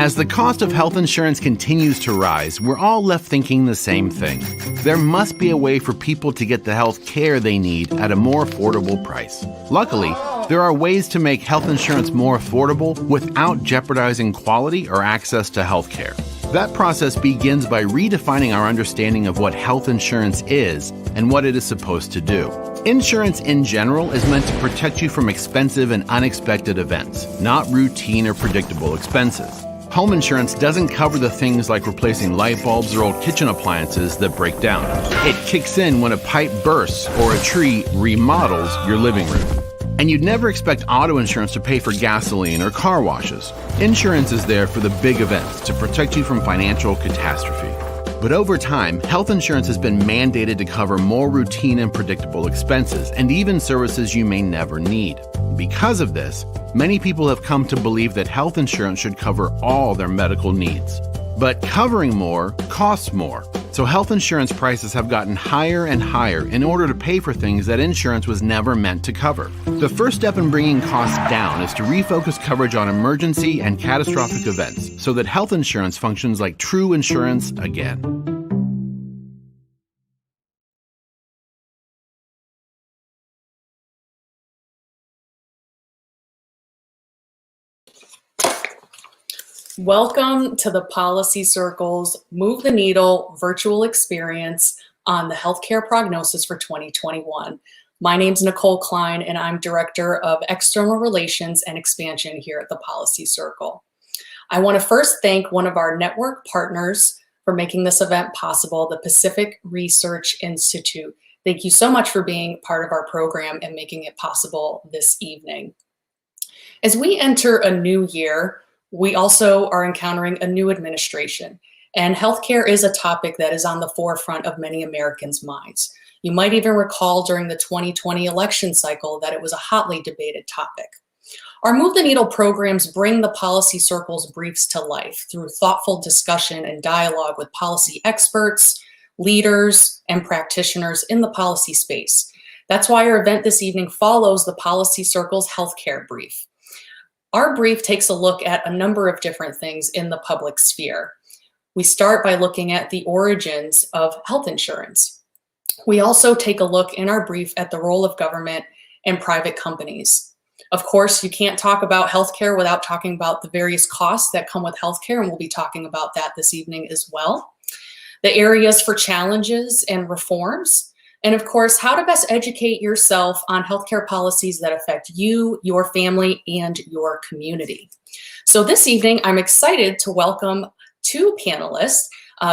As the cost of health insurance continues to rise, we're all left thinking the same thing. There must be a way for people to get the health care they need at a more affordable price. Luckily, there are ways to make health insurance more affordable without jeopardizing quality or access to health care. That process begins by redefining our understanding of what health insurance is and what it is supposed to do. Insurance in general is meant to protect you from expensive and unexpected events, not routine or predictable expenses. Home insurance doesn't cover the things like replacing light bulbs or old kitchen appliances that break down. It kicks in when a pipe bursts or a tree remodels your living room. And you'd never expect auto insurance to pay for gasoline or car washes. Insurance is there for the big events to protect you from financial catastrophe. But over time, health insurance has been mandated to cover more routine and predictable expenses and even services you may never need. Because of this, many people have come to believe that health insurance should cover all their medical needs. But covering more costs more. So health insurance prices have gotten higher and higher in order to pay for things that insurance was never meant to cover. The first step in bringing costs down is to refocus coverage on emergency and catastrophic events so that health insurance functions like true insurance again. Welcome to the Policy Circle's Move the Needle virtual experience on the healthcare prognosis for 2021. My name's Nicole Klein, and I'm Director of External Relations and Expansion here at the Policy Circle. I want to first thank one of our network partners for making this event possible, the Pacific Research Institute. Thank you so much for being part of our program and making it possible this evening. As we enter a new year, we also are encountering a new administration, and healthcare is a topic that is on the forefront of many Americans' minds. You might even recall during the 2020 election cycle that it was a hotly debated topic. Our Move the Needle programs bring the Policy Circle's briefs to life through thoughtful discussion and dialogue with policy experts, leaders, and practitioners in the policy space. That's why our event this evening follows the Policy Circle's healthcare brief. Our brief takes a look at a number of different things in the public sphere. We start by looking at the origins of health insurance. We also take a look in our brief at the role of government and private companies. Of course, you can't talk about healthcare without talking about the various costs that come with healthcare, and we'll be talking about that this evening as well. The areas for challenges and reforms. And of course, how to best educate yourself on healthcare policies that affect you, your family, and your community. So this evening, I'm excited to welcome two panelists.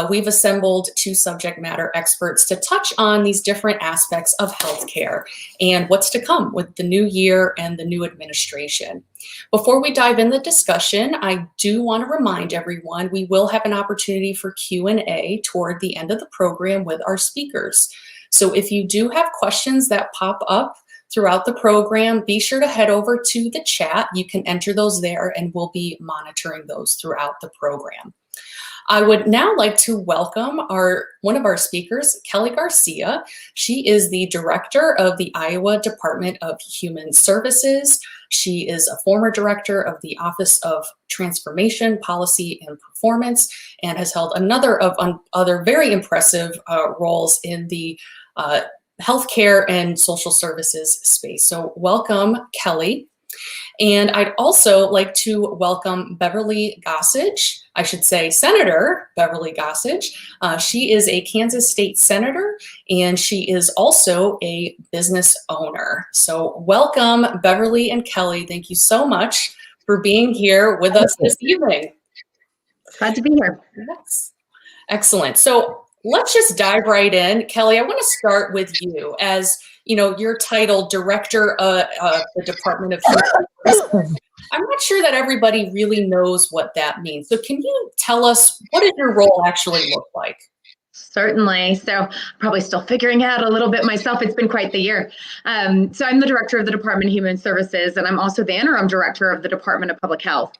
We've assembled two subject matter experts to touch on these different aspects of healthcare and what's to come with the new year and the new administration. Before we dive in the discussion, I do want to remind everyone we will have an opportunity for Q&A toward the end of the program with our speakers. So if you do have questions that pop up throughout the program, be sure to head over to the chat. You can enter those there, and we'll be monitoring those throughout the program. I would now like to welcome one of our speakers, Kelly Garcia. She is the director of the Iowa Department of Human Services. She is a former director of the Office of Transformation, Policy, and Performance, and has held a number of other very impressive roles in the healthcare and social services space. So welcome, Kelly. And I'd also like to welcome Beverly Gossage, I should say Senator Beverly Gossage. She is a Kansas State Senator, and she is also a business owner. So welcome, Beverly and Kelly. Thank you so much for being here with us this evening. Glad to be here. Yes. Excellent. So let's just dive right in. Kelly, I want to start with you. As you know, your title, Director of the Department of Human Services. I'm not sure that everybody really knows what that means. So can you tell us, what does your role actually look like? Certainly. So probably still figuring out a little bit myself. It's been quite the year. So I'm the director of the Department of Human Services, and I'm also the interim director of the Department of Public Health.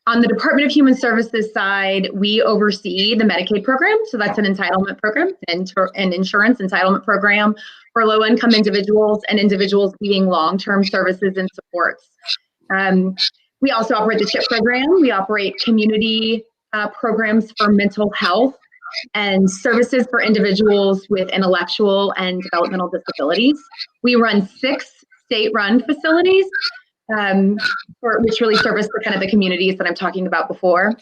On the Department of Human Services side, we oversee the Medicaid program. So that's an entitlement program, an insurance entitlement program for low-income individuals and individuals needing long-term services and supports. We also operate the CHIP program. We operate community programs for mental health and services for individuals with intellectual and developmental disabilities. We run 6 state-run facilities, which really service the kind of the communities that I'm talking about before.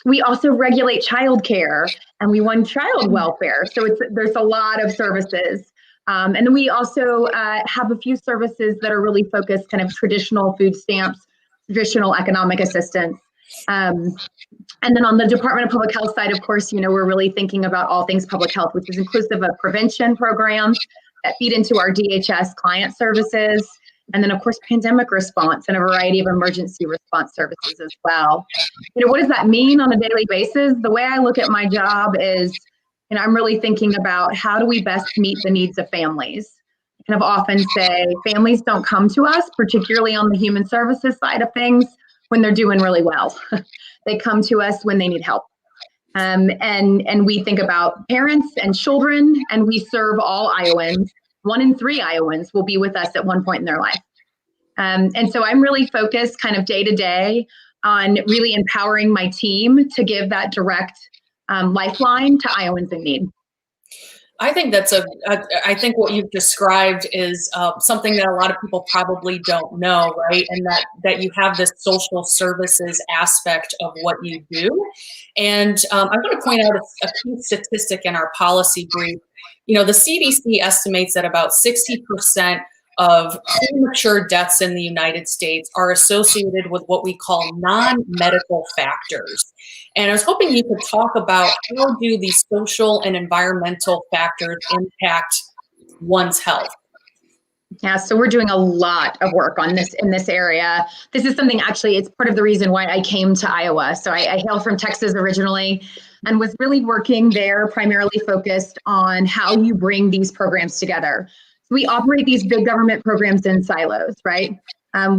We also regulate childcare, and we run child welfare. So there's a lot of services. And then we also have a few services that are really focused kind of traditional food stamps, traditional economic assistance. And then on the Department of Public Health side, of course, we're really thinking about all things public health, which is inclusive of prevention programs that feed into our DHS client services. And then, of course, pandemic response and a variety of emergency response services as well. What does that mean on a daily basis? The way I look at my job is, I'm really thinking about how do we best meet the needs of families. I kind of often say families don't come to us, particularly on the human services side of things, when they're doing really well. They come to us when they need help. And we think about parents and children, and we serve all Iowans. 1 in 3 Iowans will be with us at one point in their life. And so I'm really focused kind of day to day on really empowering my team to give that direct lifeline to Iowans in need. I think I think what you've described is something that a lot of people probably don't know, right? And that you have this social services aspect of what you do. And I'm going to point out a key statistic in our policy brief. The CDC estimates that about 60% of premature deaths in the United States are associated with what we call non-medical factors. And I was hoping you could talk about how do these social and environmental factors impact one's health? Yeah, so we're doing a lot of work on this in this area. This is something it's part of the reason why I came to Iowa. So I hail from Texas originally and was really working there, primarily focused on how you bring these programs together. We operate these big government programs in silos, right?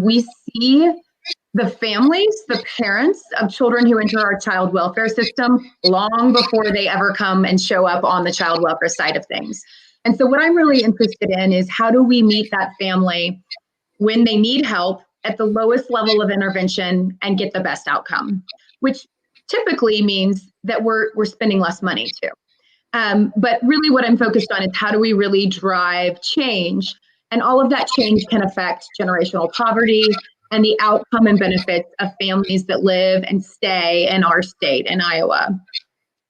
We see the families, the parents of children who enter our child welfare system long before they ever come and show up on the child welfare side of things. And so what I'm really interested in is how do we meet that family when they need help at the lowest level of intervention and get the best outcome, which typically means that we're spending less money too. But really what I'm focused on is how do we really drive change? And all of that change can affect generational poverty and the outcome and benefits of families that live and stay in our state in Iowa.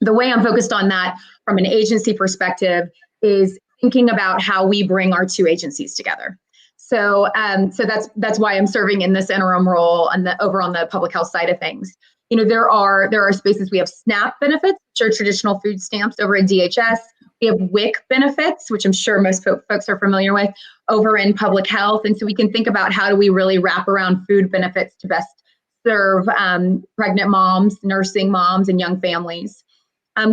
The way I'm focused on that from an agency perspective is thinking about how we bring our 2 agencies together. So that's why I'm serving in this interim role over on the public health side of things. There are spaces. We have SNAP benefits, which are traditional food stamps over at DHS. We have WIC benefits, which I'm sure most folks are familiar with, over in public health. And so we can think about how do we really wrap around food benefits to best serve pregnant moms, nursing moms, and young families.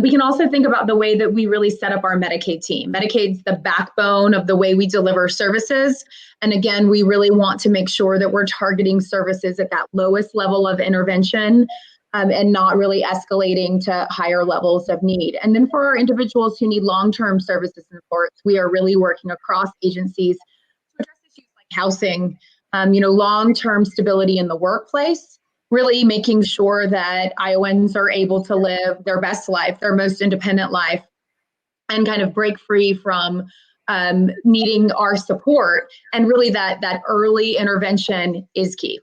We can also think about the way that we really set up our Medicaid team. Medicaid's the backbone of the way we deliver services. And again, we really want to make sure that we're targeting services at that lowest level of intervention and not really escalating to higher levels of need. And then for our individuals who need long-term services and supports, we are really working across agencies to address issues like housing, long-term stability in the workplace, really making sure that Iowans are able to live their best life, their most independent life, and kind of break free from needing our support. And really that early intervention is key.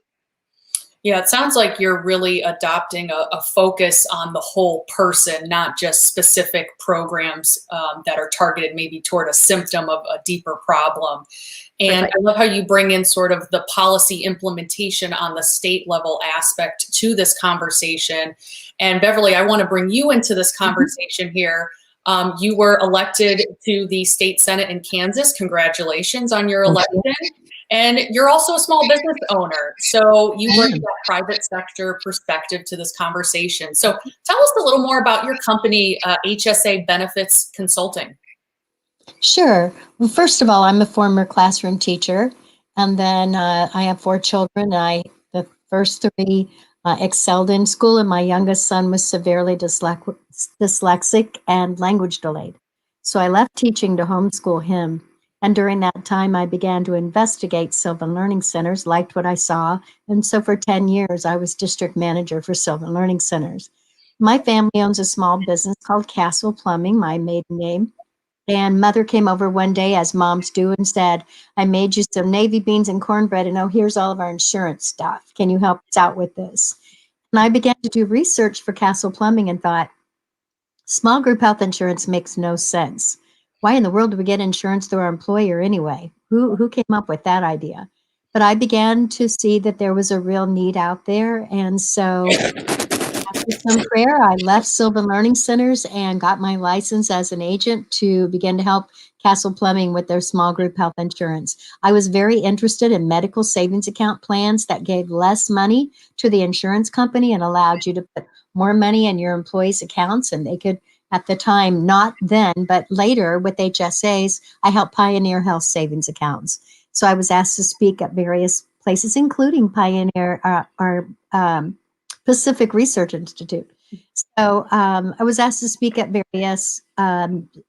Yeah, it sounds like you're really adopting a focus on the whole person, not just specific programs that are targeted maybe toward a symptom of a deeper problem. And I love how you bring in sort of the policy implementation on the state level aspect to this conversation. And Beverly, I want to bring you into this conversation here. You were elected to the state Senate in Kansas. Congratulations on your election. And you're also a small business owner. So you bring that private sector perspective to this conversation. So tell us a little more about your company, HSA Benefits Consulting. Sure. Well, first of all, I'm a former classroom teacher. And then I have 4 children. The first 3 excelled in school, and my youngest son was severely dyslexic and language delayed. So I left teaching to homeschool him. And during that time, I began to investigate Sylvan Learning Centers, liked what I saw. And so for 10 years, I was district manager for Sylvan Learning Centers. My family owns a small business called Castle Plumbing, my maiden name. And mother came over one day, as moms do, and said, I made you some navy beans and cornbread, and oh, here's all of our insurance stuff. Can you help us out with this? And I began to do research for Castle Plumbing and thought, small group health insurance makes no sense. Why in the world do we get insurance through our employer anyway? Who came up with that idea? But I began to see that there was a real need out there. And so after some prayer, I left Sylvan Learning Centers and got my license as an agent to begin to help Castle Plumbing with their small group health insurance. I was very interested in medical savings account plans that gave less money to the insurance company and allowed you to put more money in your employees' accounts. And they could, at the time, not then, but later with HSAs, I helped pioneer health savings accounts. So I was asked to speak at various places, including Pioneer, our Pacific Research Institute. So I was asked to speak at various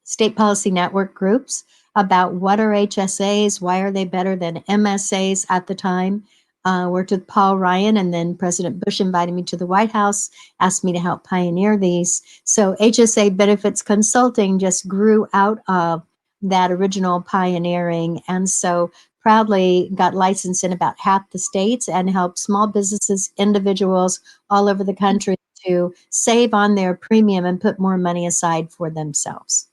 state policy network groups about what are HSAs, why are they better than MSAs at the time. Worked with Paul Ryan, and then President Bush invited me to the White House, asked me to help pioneer these. So HSA Benefits Consulting just grew out of that original pioneering. And so proudly got licensed in about half the states and helped small businesses, individuals all over the country to save on their premium and put more money aside for themselves.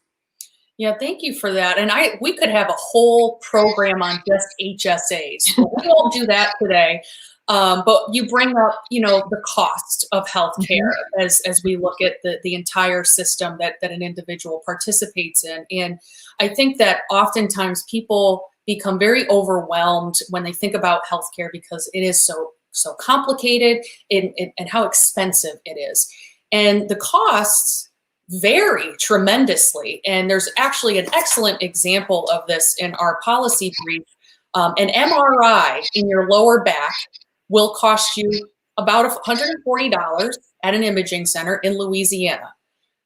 Yeah, thank you for that. And we could have a whole program on just HSAs. But we won't do that today. But you bring up, the cost of healthcare as we look at the entire system that an individual participates in. And I think that oftentimes people become very overwhelmed when they think about healthcare because it is so complicated and how expensive it is. And the costs vary tremendously. And there's actually an excellent example of this in our policy brief. An MRI in your lower back will cost you about $140 at an imaging center in Louisiana.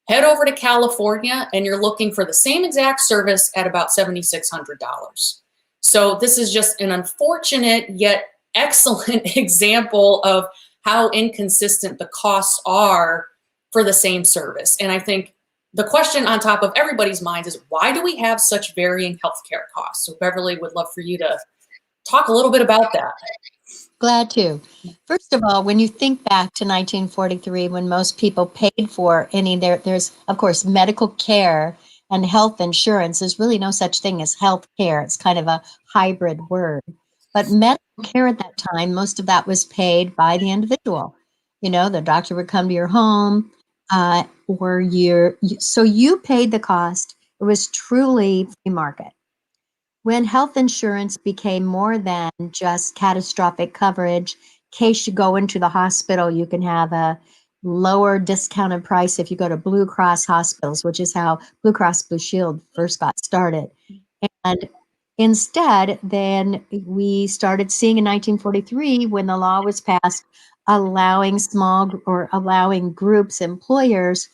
Head over to California and you're looking for the same exact service at about $7,600. So this is just an unfortunate yet excellent example of how inconsistent the costs are for the same service. And I think the question on top of everybody's minds is, why do we have such varying healthcare costs? So Beverly would love for you to talk a little bit about that. Glad to. First of all, when you think back to 1943, when most people paid for there's of course medical care and health insurance. There's really no such thing as health care. It's kind of a hybrid word. But medical care at that time, most of that was paid by the individual. The doctor would come to your home, so you paid the cost. It was truly free market. When health insurance became more than just catastrophic coverage, in case you go into the hospital, you can have a lower discounted price if you go to Blue Cross hospitals, which is how Blue Cross Blue Shield first got started. And instead, then we started seeing in 1943, when the law was passed, allowing groups, employers,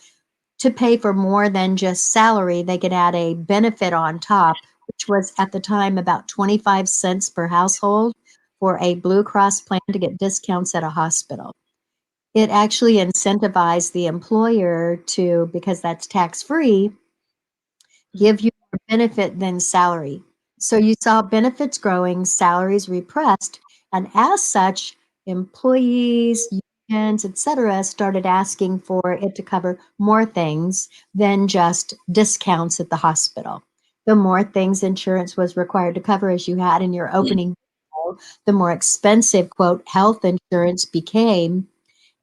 to pay for more than just salary. They could add a benefit on top, which was at the time about 25 cents per household for a Blue Cross plan to get discounts at a hospital. It actually incentivized the employer to, because that's tax-free, give you more benefit than salary. So you saw benefits growing, salaries repressed, and as such, employees, unions, etc., started asking for it to cover more things than just discounts at the hospital. The more things insurance was required to cover, as you had in your opening, the more expensive, quote, health insurance became.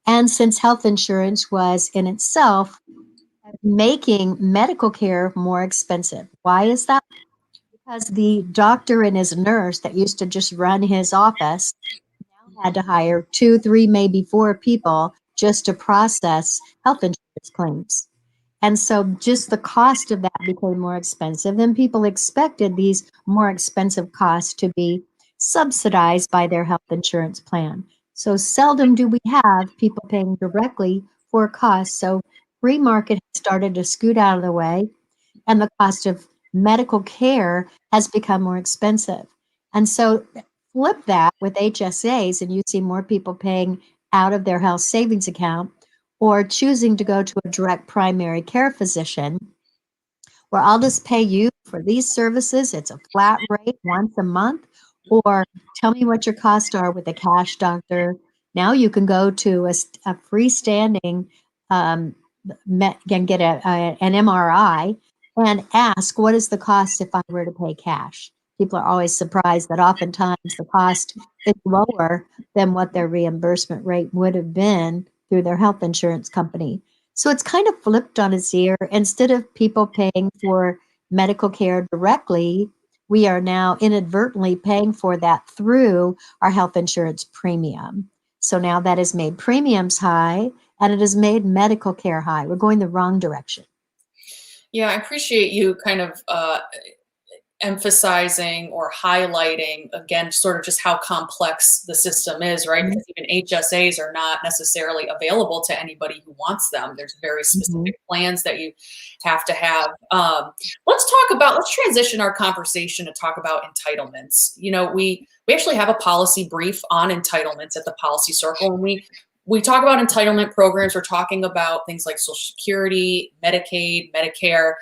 And since health insurance was in itself making medical care more expensive. Why is that? Because the doctor and his nurse that used to just run his office now had to hire 2, 3, maybe 4 people just to process health insurance claims. And so just the cost of that became more expensive, and people expected these more expensive costs to be subsidized by their health insurance plan. So seldom do we have people paying directly for costs. So free market started to scoot out of the way, and the cost of medical care has become more expensive. And so flip that with HSAs, and you see more people paying out of their health savings account or choosing to go to a direct primary care physician where I'll just pay you for these services. It's a flat rate once a month, or tell me what your costs are with a cash doctor. Now you can go to a freestanding and get an MRI and ask, what is the cost if I were to pay cash? People are always surprised that oftentimes the cost is lower than what their reimbursement rate would have been through their health insurance company. So it's kind of flipped on its ear. Instead of people paying for medical care directly, we are now inadvertently paying for that through our health insurance premium. So now that has made premiums high and it has made medical care high. We're going the wrong direction. Yeah, I appreciate you kind of emphasizing or highlighting again sort of just how complex the system is, right? Mhm. Because even HSAs are not necessarily available to anybody who wants them. There's very specific plans that you have to have. Let's transition our conversation to talk about entitlements. You know, we actually have a policy brief on entitlements at the Policy Circle, and we talk about entitlement programs. We're talking about things like Social Security, Medicaid, Medicare.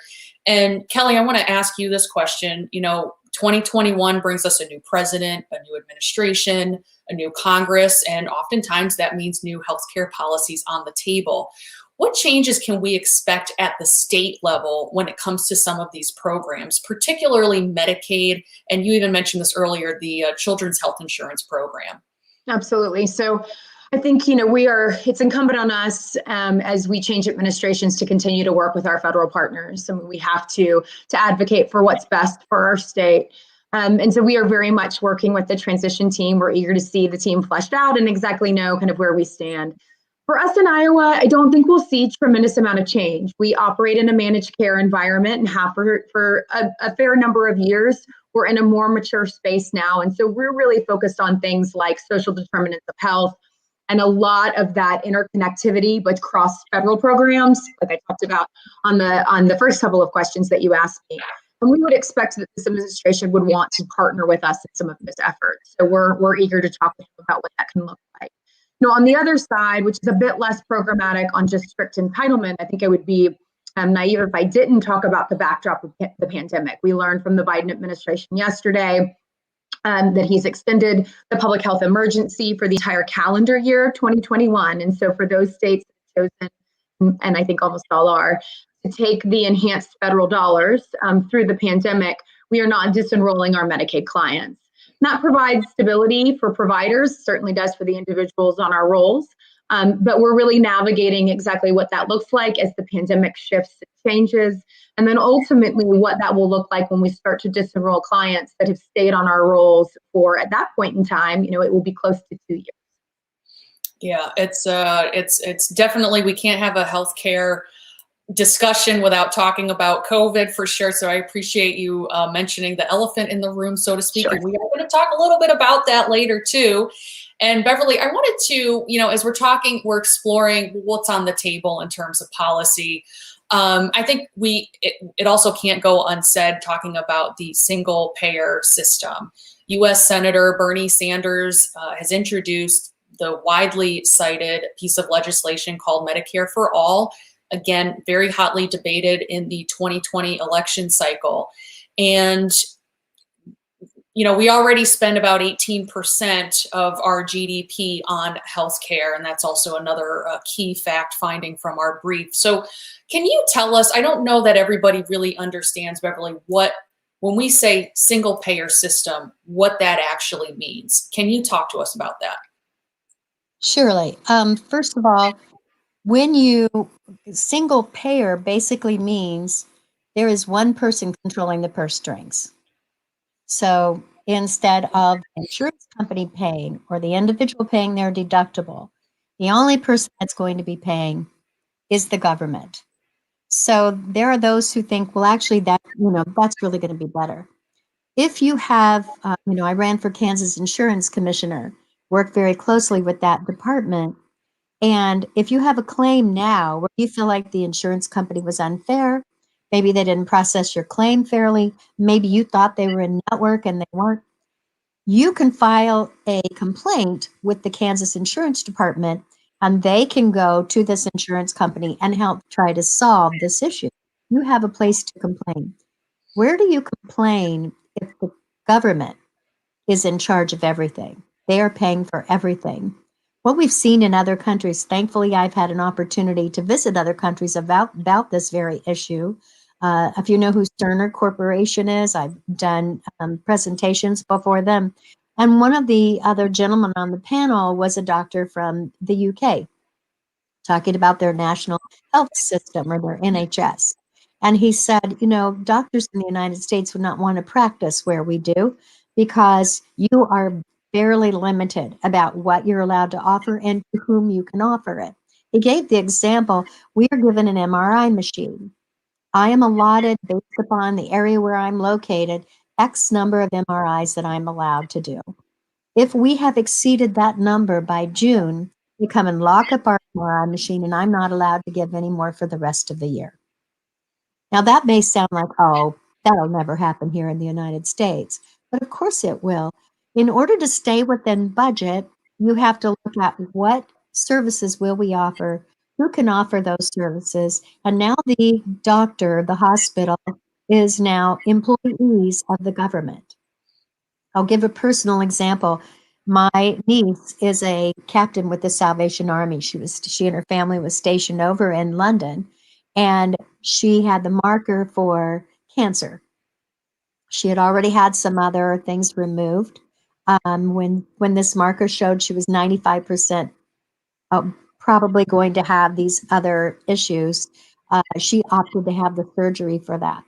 And Kelly, I want to ask you this question. You know, 2021 brings us a new president, a new administration, a new Congress, and oftentimes that means new healthcare policies on the table. What changes can we expect at the state level when it comes to some of these programs, particularly Medicaid? And you even mentioned this earlier, the Children's Health Insurance Program. Absolutely. So I think, it's incumbent on us as we change administrations to continue to work with our federal partners. And we have to advocate for what's best for our state. And so we are very much working with the transition team. We're eager to see the team fleshed out and exactly know kind of where we stand. For us in Iowa, I don't think we'll see tremendous amount of change. We operate in a managed care environment and have for a fair number of years. We're in a more mature space now. And so we're really focused on things like social determinants of health, and a lot of that interconnectivity with cross federal programs, like I talked about on the first couple of questions that you asked me. And we would expect that this administration would want to partner with us in some of this effort. So we're eager to talk with you about what that can look like. On the other side, which is a bit less programmatic on just strict entitlement, I think I would be naive if I didn't talk about the backdrop of the pandemic. We learned from the Biden administration yesterday that he's extended the public health emergency for the entire calendar year 2021. And so for those states chosen, and I think almost all are, to take the enhanced federal dollars through the pandemic, we are not disenrolling our Medicaid clients. And that provides stability for providers, certainly does for the individuals on our rolls. But we're really navigating exactly what that looks like as the pandemic shifts and changes. And then ultimately what that will look like when we start to disenroll clients that have stayed on our rolls for, at that point in time, it will be close to 2 years. Yeah, it's definitely, we can't have a healthcare discussion without talking about COVID for sure. So I appreciate you mentioning the elephant in the room, so to speak. Sure. And we are going to talk a little bit about that later too. And Beverly, I wanted to, as we're talking, we're exploring what's on the table in terms of policy. I think it also can't go unsaid talking about the single payer system. U.S. Senator Bernie Sanders has introduced the widely cited piece of legislation called Medicare for All. Again, very hotly debated in the 2020 election cycle. And we already spend about 18% of our GDP on healthcare, and that's also another key fact finding from our brief. So can you tell us, I don't know that everybody really understands, Beverly, when we say single payer system, what that actually means. Can you talk to us about that? Surely. First of all, single payer basically means there is one person controlling the purse strings. So instead of the insurance company paying or the individual paying their deductible, the only person that's going to be paying is the government. So there are those who think, well, actually, that's really going to be better. If you have, I ran for Kansas Insurance Commissioner, worked very closely with that department. And if you have a claim now where you feel like the insurance company was unfair, Maybe they didn't process your claim fairly. Maybe you thought they were in network and they weren't. You can file a complaint with the Kansas Insurance Department, and they can go to this insurance company and help try to solve this issue. You have a place to complain. Where do you complain if the government is in charge of everything? They are paying for everything. What we've seen in other countries, thankfully, I've had an opportunity to visit other countries about this very issue. If you know who Cerner Corporation is, I've done presentations before them. And one of the other gentlemen on the panel was a doctor from the UK talking about their national health system or their NHS. And he said, doctors in the United States would not want to practice where we do because you are fairly limited about what you're allowed to offer and to whom you can offer it. He gave the example, we are given an MRI machine. I am allotted based upon the area where I'm located, X number of MRIs that I'm allowed to do. If we have exceeded that number by June, we come and lock up our MRI machine and I'm not allowed to give any more for the rest of the year. Now that may sound like, oh, that'll never happen here in the United States, but of course it will. In order to stay within budget, you have to look at what services will we offer, who can offer those services, and now the doctor, the hospital, is now employees of the government. I'll give a personal example. My niece is a captain with the Salvation Army. She and her family was stationed over in London, and she had the marker for cancer. She had already had some other things removed. When this marker showed she was 95% probably going to have these other issues, she opted to have the surgery for that.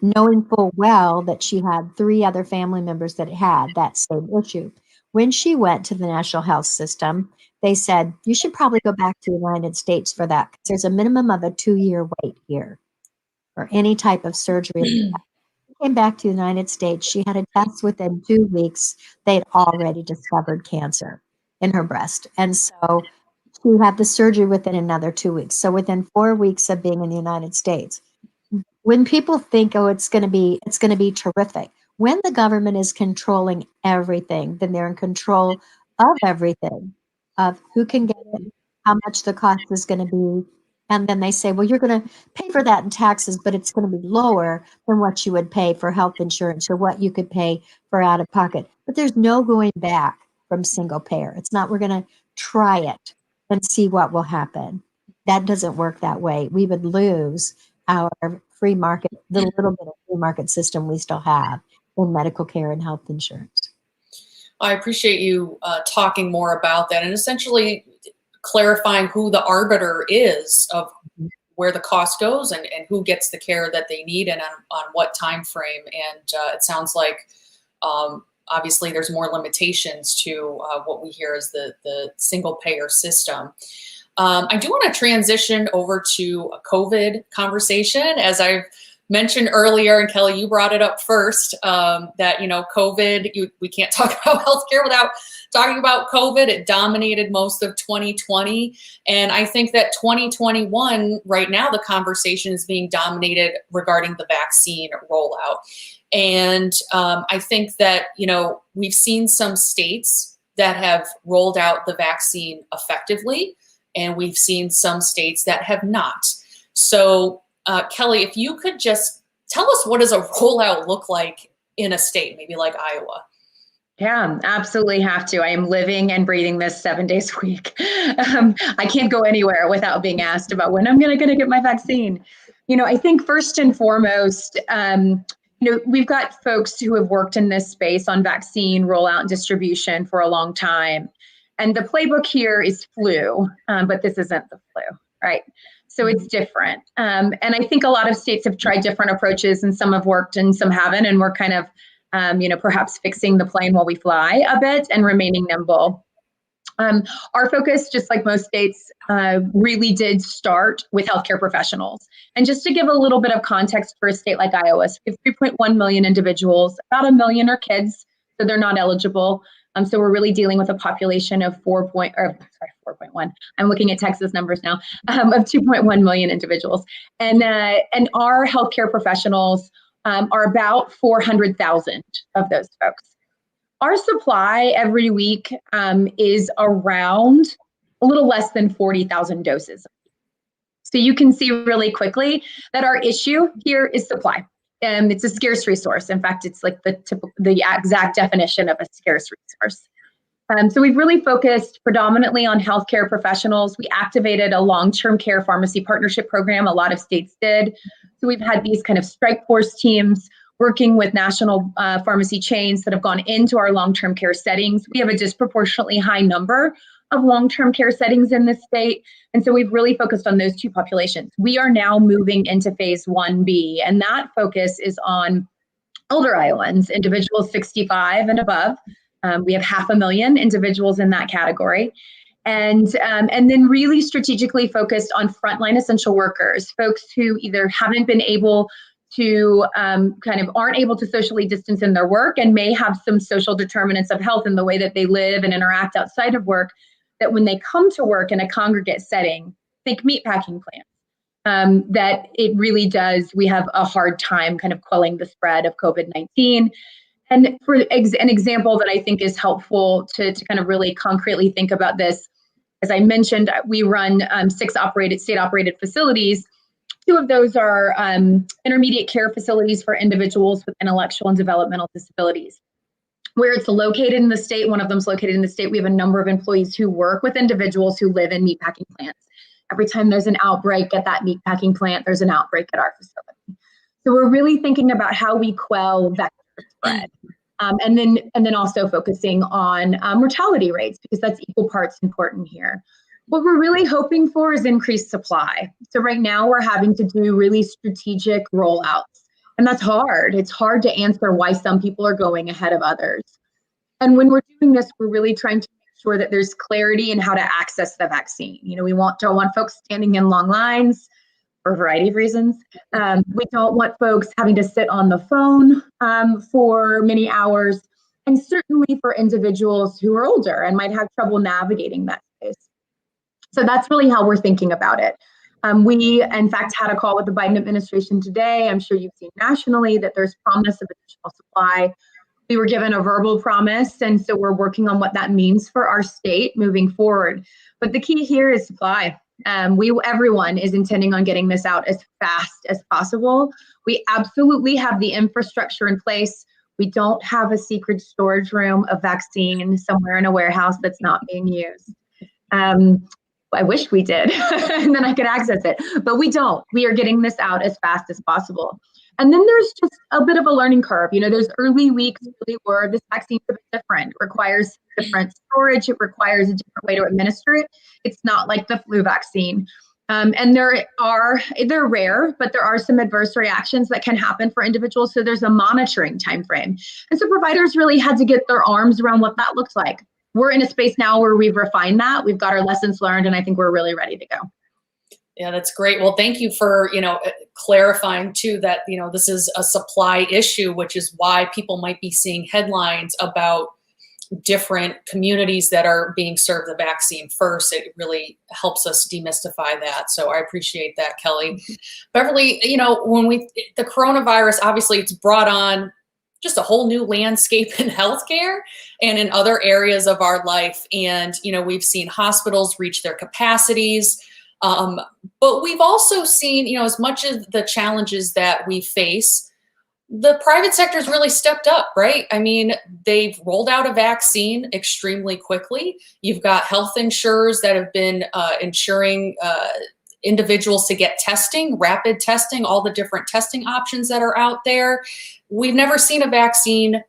Knowing full well that she had 3 other family members that had that same issue. When she went to the National Health System, they said, you should probably go back to the United States for that, because there's a minimum of a 2-year wait here for any type of surgery. She came back to the United States. She had a test within 2 weeks. They'd already discovered cancer in her breast. And so she had the surgery within another 2 weeks. So within 4 weeks of being in the United States. When people think, oh, it's going to be terrific. When the government is controlling everything, then they're in control of everything, of who can get it, how much the cost is going to be. And then they say, well, you're going to pay for that in taxes, but it's going to be lower than what you would pay for health insurance or what you could pay for out of pocket. But there's no going back from single payer. It's not, we're going to try it and see what will happen. That doesn't work that way. We would lose our free market, the little bit of free market system we still have in medical care and health insurance. I appreciate you talking more about that and essentially clarifying who the arbiter is of where the cost goes and who gets the care that they need and on what time frame. And it sounds like obviously there's more limitations to what we hear as the single payer system. I do want to transition over to a COVID conversation. As I've mentioned earlier, and Kelly, you brought it up first, that, COVID, we can't talk about healthcare without talking about COVID. It dominated most of 2020. And I think that 2021, right now, the conversation is being dominated regarding the vaccine rollout. And I think that, we've seen some states that have rolled out the vaccine effectively, and we've seen some states that have not. So, Kelly, if you could just tell us, what does a rollout look like in a state, maybe like Iowa? Yeah, absolutely have to. I am living and breathing this 7 days a week. I can't go anywhere without being asked about when I'm going to get my vaccine. I think first and foremost, we've got folks who have worked in this space on vaccine rollout and distribution for a long time. And the playbook here is flu, but this isn't the flu, right? So it's different. And I think a lot of states have tried different approaches, and some have worked and some haven't. And we're kind of, perhaps fixing the plane while we fly a bit and remaining nimble. Our focus, just like most states, really did start with healthcare professionals. And just to give a little bit of context for a state like Iowa, so we have 3.1 million individuals, about 1 million are kids, so they're not eligible. So we're really dealing with a population of 4.1. I'm looking at Texas numbers now, of 2.1 million individuals. And our healthcare professionals are about 400,000 of those folks. Our supply every week is around a little less than 40,000 doses. So you can see really quickly that our issue here is supply. It's a scarce resource. In fact, it's like the exact definition of a scarce resource. So we've really focused predominantly on healthcare professionals. We activated a long-term care pharmacy partnership program. A lot of states did. So we've had these kind of strike force teams working with national pharmacy chains that have gone into our long-term care settings. We have a disproportionately high number of long-term care settings in this state. And so we've really focused on those two populations. We are now moving into phase 1B, and that focus is on older Iowans, individuals 65 and above. We have 500,000 individuals in that category. And then really strategically focused on frontline essential workers, folks who either haven't been able to aren't able to socially distance in their work and may have some social determinants of health in the way that they live and interact outside of work, that when they come to work in a congregate setting, think meatpacking plants, that it really does, we have a hard time kind of quelling the spread of COVID-19. And for an example that I think is helpful to kind of really concretely think about this, as I mentioned, we run 6 state-operated facilities. 2 of those are intermediate care facilities for individuals with intellectual and developmental disabilities. Where it's located in the state, one of them is located in the state, we have a number of employees who work with individuals who live in meatpacking plants. Every time there's an outbreak at that meatpacking plant, there's an outbreak at our facility. So we're really thinking about how we quell vector spread. And then also focusing on mortality rates, because that's equal parts important here. What we're really hoping for is increased supply. So right now we're having to do really strategic rollouts. And that's hard. It's hard to answer why some people are going ahead of others. And when we're doing this, we're really trying to make sure that there's clarity in how to access the vaccine. We don't want folks standing in long lines for a variety of reasons. We don't want folks having to sit on the phone for many hours. And certainly for individuals who are older and might have trouble navigating that space. So that's really how we're thinking about it. We, in fact, had a call with the Biden administration today. I'm sure you've seen nationally that there's promise of additional supply. We were given a verbal promise, and so we're working on what that means for our state moving forward. But the key here is supply. Everyone is intending on getting this out as fast as possible. We absolutely have the infrastructure in place. We don't have a secret storage room of vaccine somewhere in a warehouse that's not being used. I wish we did, and then I could access it, but we don't. We are getting this out as fast as possible. And then there's just a bit of a learning curve. There's early weeks really where this vaccine's a bit different. It requires different storage. It requires a different way to administer it. It's not like the flu vaccine. And they're rare, but there are some adverse reactions that can happen for individuals. So there's a monitoring time frame. And so providers really had to get their arms around what that looks like. We're in a space now where we've refined that. We've got our lessons learned, and I think we're really ready to go. Yeah, that's great. Well, thank you for, clarifying too that, this is a supply issue, which is why people might be seeing headlines about different communities that are being served the vaccine first. It really helps us demystify that. So I appreciate that, Kelly. Beverly, the coronavirus, obviously it's brought on just a whole new landscape in healthcare and in other areas of our life. And, we've seen hospitals reach their capacities. But we've also seen, as much as the challenges that we face, the private sector's really stepped up, right? I mean, they've rolled out a vaccine extremely quickly. You've got health insurers that have been insuring individuals to get testing, rapid testing, all the different testing options that are out there. We've never seen a vaccine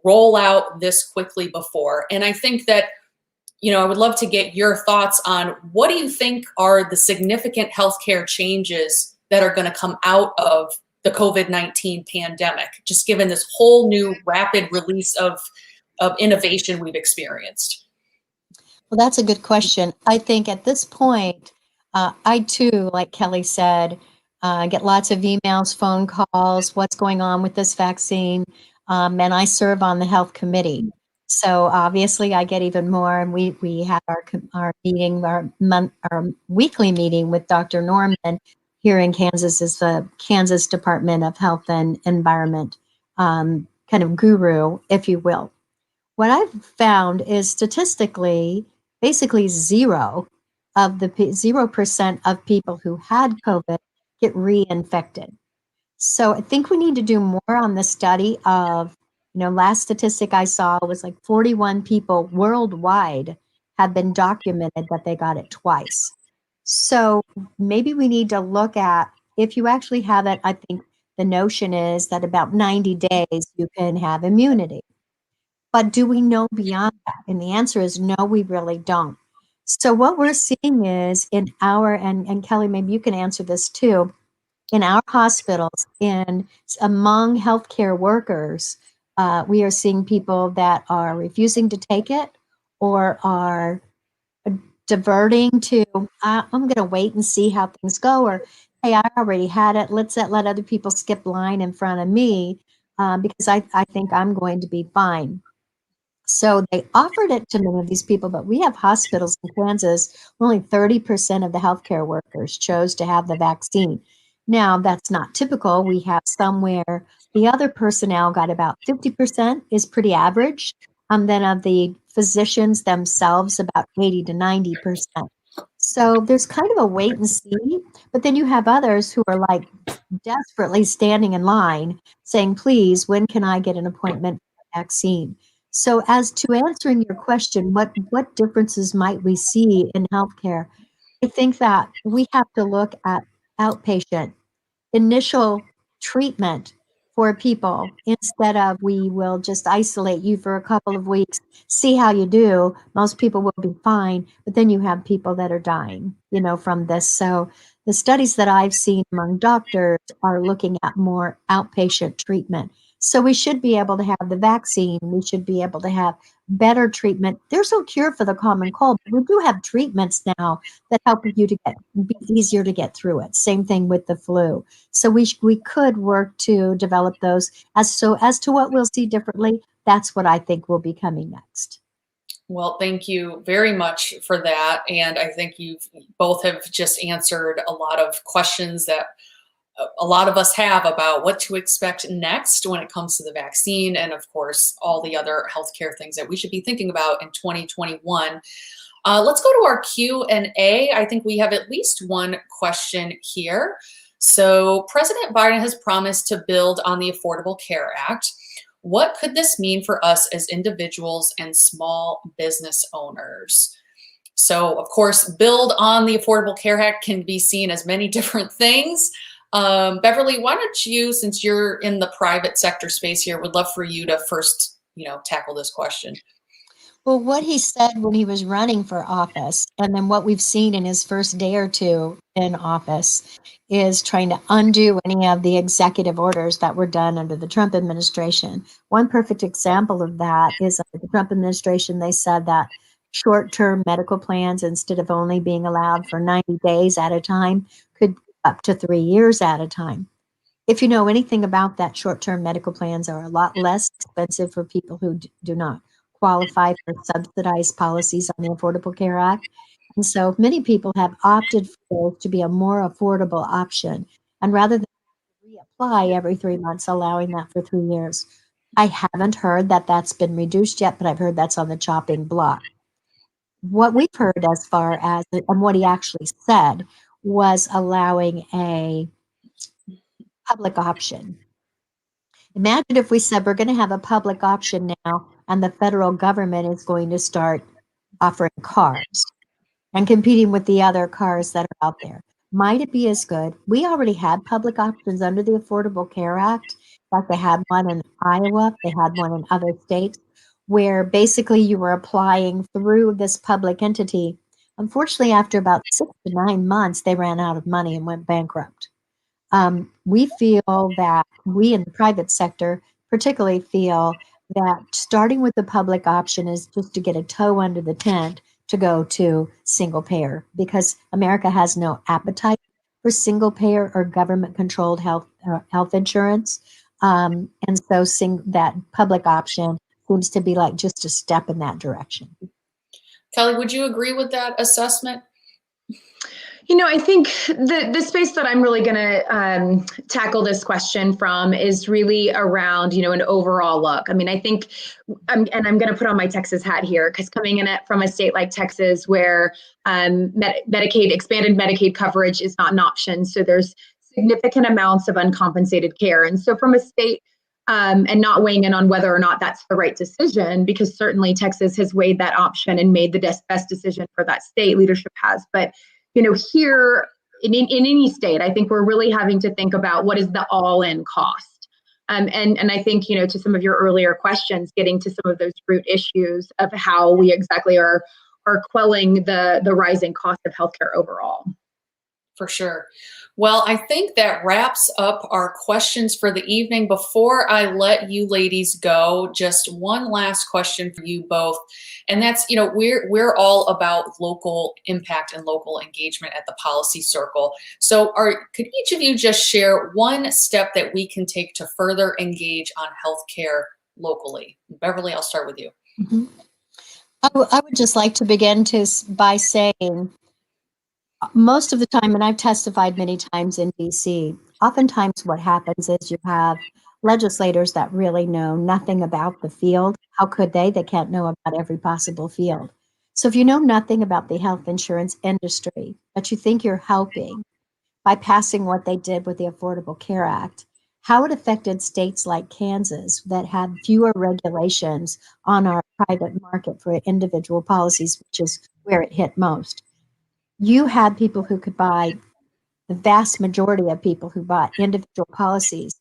roll out this quickly before. And I think that, I would love to get your thoughts on what do you think are the significant healthcare changes that are going to come out of the COVID-19 pandemic, just given this whole new rapid release of innovation we've experienced? Well, that's a good question. I think at this point, I too, like Kelly said, get lots of emails, phone calls, what's going on with this vaccine, and I serve on the health committee. So obviously I get even more, and we have our meeting, our weekly meeting with Dr. Norman here in Kansas, is the Kansas Department of Health and Environment, kind of guru, if you will. What I've found is statistically, basically 0% of people who had COVID get reinfected. So I think we need to do more on the study of, last statistic I saw was like 41 people worldwide have been documented that they got it twice. So maybe we need to look at, if you actually have it, I think the notion is that about 90 days you can have immunity. But do we know beyond that? And the answer is no, we really don't. So what we're seeing is in our, and Kelly, maybe you can answer this too, in our hospitals and among healthcare workers, we are seeing people that are refusing to take it or are diverting to, I'm going to wait and see how things go, or, hey, I already had it. Let's let other people skip line in front of me because I think I'm going to be fine. So they offered it to many of these people, but we have hospitals in Kansas where only 30% of the healthcare workers chose to have the vaccine. Now, that's not typical. We have somewhere the other personnel got about 50% is pretty average. Then of the physicians themselves, about 80 to 90%. So there's kind of a wait and see, but then you have others who are like desperately standing in line saying, please, when can I get an appointment for the vaccine? So as to answering your question, what differences might we see in healthcare? I think that we have to look at outpatient initial treatment for people instead of we will just isolate you for a couple of weeks, see how you do. Most people will be fine, but then you have people that are dying, from this. So the studies that I've seen among doctors are looking at more outpatient treatment. So we should be able to have the vaccine. We should be able to have better treatment. There's no cure for the common cold, but we do have treatments now that help you to be easier to get through it. Same thing with the flu. So we could work to develop those. As to what we'll see differently, that's what I think will be coming next. Well, thank you very much for that. And I think you both have just answered a lot of questions that a lot of us have about what to expect next when it comes to the vaccine, and of course, all the other healthcare things that we should be thinking about in 2021. Let's go to our Q&A. I think we have at least one question here. So President Biden has promised to build on the Affordable Care Act. What could this mean for us as individuals and small business owners? So, of course, build on the Affordable Care Act can be seen as many different things. Beverly, why don't you, since you're in the private sector space here, would love for you to first, tackle this question. Well, what he said when he was running for office, and then what we've seen in his first day or two in office, is trying to undo any of the executive orders that were done under the Trump administration. One perfect example of that is under the Trump administration, they said that short-term medical plans, instead of only being allowed for 90 days at a time, could be up to 3 years at a time. If you know anything about that, short-term medical plans are a lot less expensive for people who do not qualify for subsidized policies on the Affordable Care Act. And so many people have opted for it to be a more affordable option. And rather than reapply every 3 months, allowing that for 3 years. I haven't heard that that's been reduced yet, but I've heard that's on the chopping block. What we've heard as far as, and what he actually said, was allowing a public option. Imagine if we said we're going to have a public option now, and the federal government is going to start offering cars and competing with the other cars that are out there. Might it be as good? We already had public options under the Affordable Care Act. In fact, they had one in Iowa, they had one in other states, where basically you were applying through this public entity. Unfortunately, after about 6 to 9 months, they ran out of money and went bankrupt. We feel that we in the private sector particularly feel that starting with the public option is just to get a toe under the tent to go to single payer, because America has no appetite for single payer or government controlled health insurance. And so that public option seems to be like just a step in that direction. Kelly, would you agree with that assessment? I think the space that I'm really going to tackle this question from is really around, an overall look. I mean, I think, I'm going to put on my Texas hat here, because coming in from a state like Texas, where expanded Medicaid coverage is not an option, so there's significant amounts of uncompensated care. And so from a state, and not weighing in on whether or not that's the right decision, because certainly Texas has weighed that option and made the best decision for that state, leadership has. But here in any state, I think we're really having to think about what is the all-in cost. And I think, to some of your earlier questions, getting to some of those root issues of how we exactly are quelling the rising cost of healthcare overall. For sure. Well, I think that wraps up our questions for the evening. Before I let you ladies go, just one last question for you both. And that's, we're all about local impact and local engagement at the policy circle. So could each of you just share one step that we can take to further engage on healthcare locally? Beverly, I'll start with you. Mm-hmm. I would just like to begin by saying, most of the time, and I've testified many times in DC, oftentimes what happens is you have legislators that really know nothing about the field. How could they? They can't know about every possible field. So if you know nothing about the health insurance industry, but you think you're helping by passing what they did with the Affordable Care Act, how it affected states like Kansas that had fewer regulations on our private market for individual policies, which is where it hit most. You had people who could buy, the vast majority of people who bought individual policies,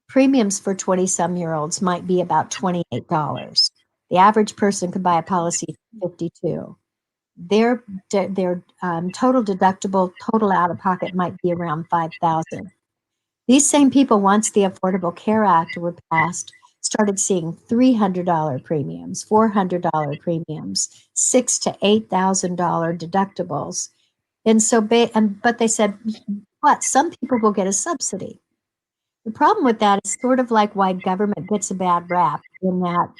premiums for 20-some-year-olds might be about $28. The average person could buy a policy for $52. Their total deductible, total out-of-pocket might be around $5,000. These same people, once the Affordable Care Act were passed, started seeing $300 premiums, $400 premiums, $6,000 to $8,000 deductibles. And so, but they said, what? Some people will get a subsidy. The problem with that is sort of like why government gets a bad rap, in that,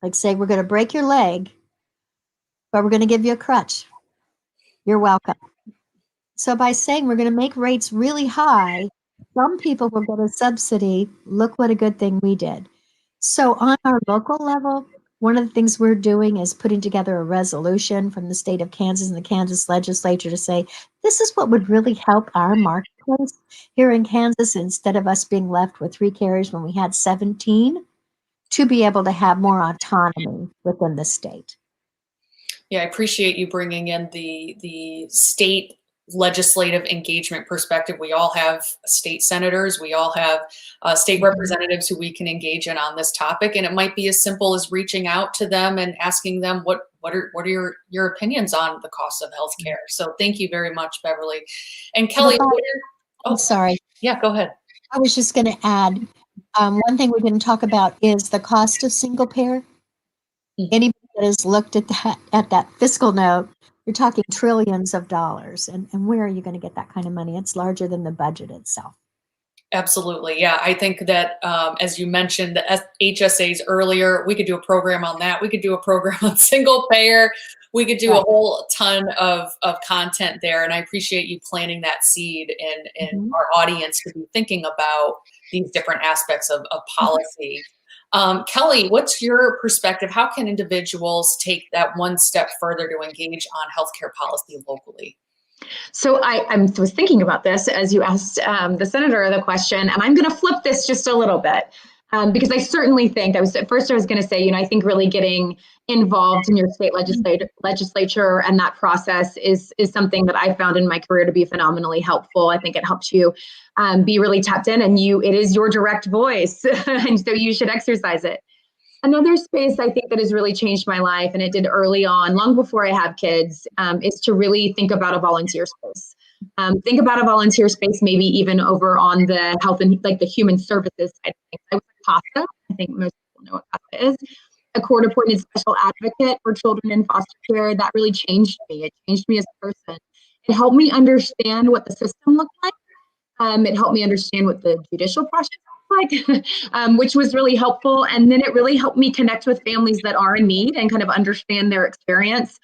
like, say, we're going to break your leg, but we're going to give you a crutch. You're welcome. So by saying we're going to make rates really high, some people will get a subsidy. Look what a good thing we did. So on our local level, one of the things we're doing is putting together a resolution from the state of Kansas and the Kansas legislature to say, this is what would really help our marketplace here in Kansas, instead of us being left with 3 carriers when we had 17, to be able to have more autonomy within the state. Yeah, I appreciate you bringing in the state legislative engagement perspective. We all have state senators, we all have state representatives who we can engage in on this topic, and it might be as simple as reaching out to them and asking them what are your opinions on the cost of healthcare. So thank you very much, Beverly. And Kelly, sorry. Yeah, go ahead. I was just going to add, one thing we didn't talk about is the cost of single payer. Anybody that has looked at that fiscal note, you're talking trillions of dollars. And where are you going to get that kind of money? It's larger than the budget itself. Absolutely. Yeah, I think that, as you mentioned, the HSAs earlier, we could do a program on that. We could do a program on single payer. We could do a whole ton of content there. And I appreciate you planting that seed in our audience to be thinking about these different aspects of policy. Kelly, what's your perspective? How can individuals take that one step further to engage on healthcare policy locally? So I was thinking about this as you asked the senator the question, and I'm going to flip this just a little bit, because I certainly think I was going to say, I think really getting involved in your state legislature and that process is something that I found in my career to be phenomenally helpful. I think it helps you be really tapped in, and it is your direct voice, and so you should exercise it. Another space I think that has really changed my life, and it did early on, long before I have kids, is to really think about a volunteer space. Think about a volunteer space, maybe even over on the health and the human services side of things. I was at CASA. I think most people know what CASA is. A court-appointed special advocate for children in foster care. That really changed me. It changed me as a person. It helped me understand what the system looked like. It helped me understand what the judicial process looked like, which was really helpful. And then it really helped me connect with families that are in need and kind of understand their experience.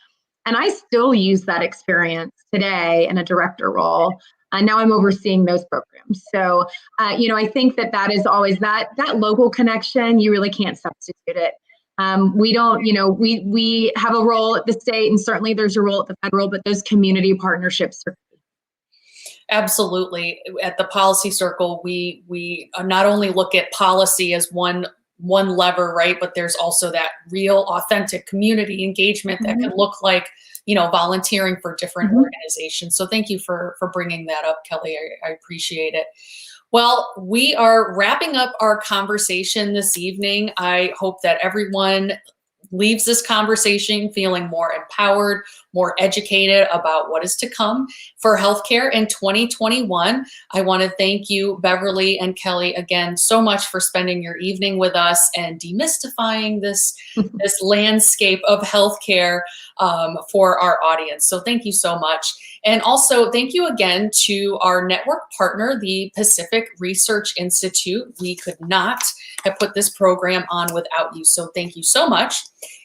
And I still use that experience today in a director role. Now I'm overseeing those programs. So, I think that is always that local connection. You really can't substitute it. We don't, we have a role at the state, and certainly there's a role at the federal, but those community partnerships are key. Absolutely. At the policy circle, we not only look at policy as one lever, right? But there's also that real, authentic community engagement that can look like, volunteering for different organizations. So thank you for bringing that up, Kelly. I appreciate it. Well, we are wrapping up our conversation this evening. I hope that everyone leaves this conversation feeling more empowered, more educated about what is to come for healthcare in 2021. I want to thank you, Beverly and Kelly, again so much for spending your evening with us and demystifying this landscape of healthcare for our audience. So thank you so much. And also thank you again to our network partner, the Pacific Research Institute. We could not have put this program on without you. So thank you so much.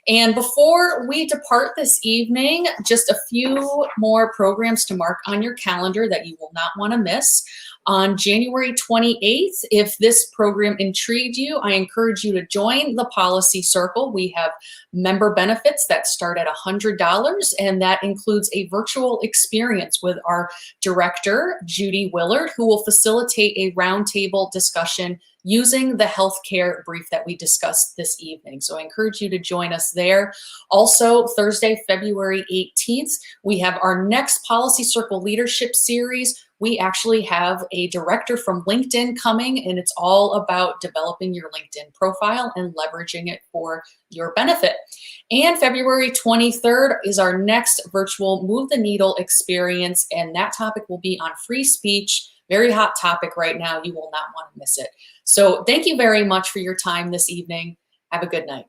And before we depart this evening, just a few more programs to mark on your calendar that you will not want to miss. On January 28th, if this program intrigued you, I encourage you to join the Policy Circle. We have member benefits that start at $100, and that includes a virtual experience with our director, Judy Willard, who will facilitate a roundtable discussion using the healthcare brief that we discussed this evening. So I encourage you to join us there. Also, Thursday, February 18th, we have our next Policy Circle Leadership Series. We actually have a director from LinkedIn coming, and it's all about developing your LinkedIn profile and leveraging it for your benefit. And February 23rd is our next virtual Move the Needle experience, and that topic will be on free speech. Very hot topic right now. You will not want to miss it. So thank you very much for your time this evening. Have a good night.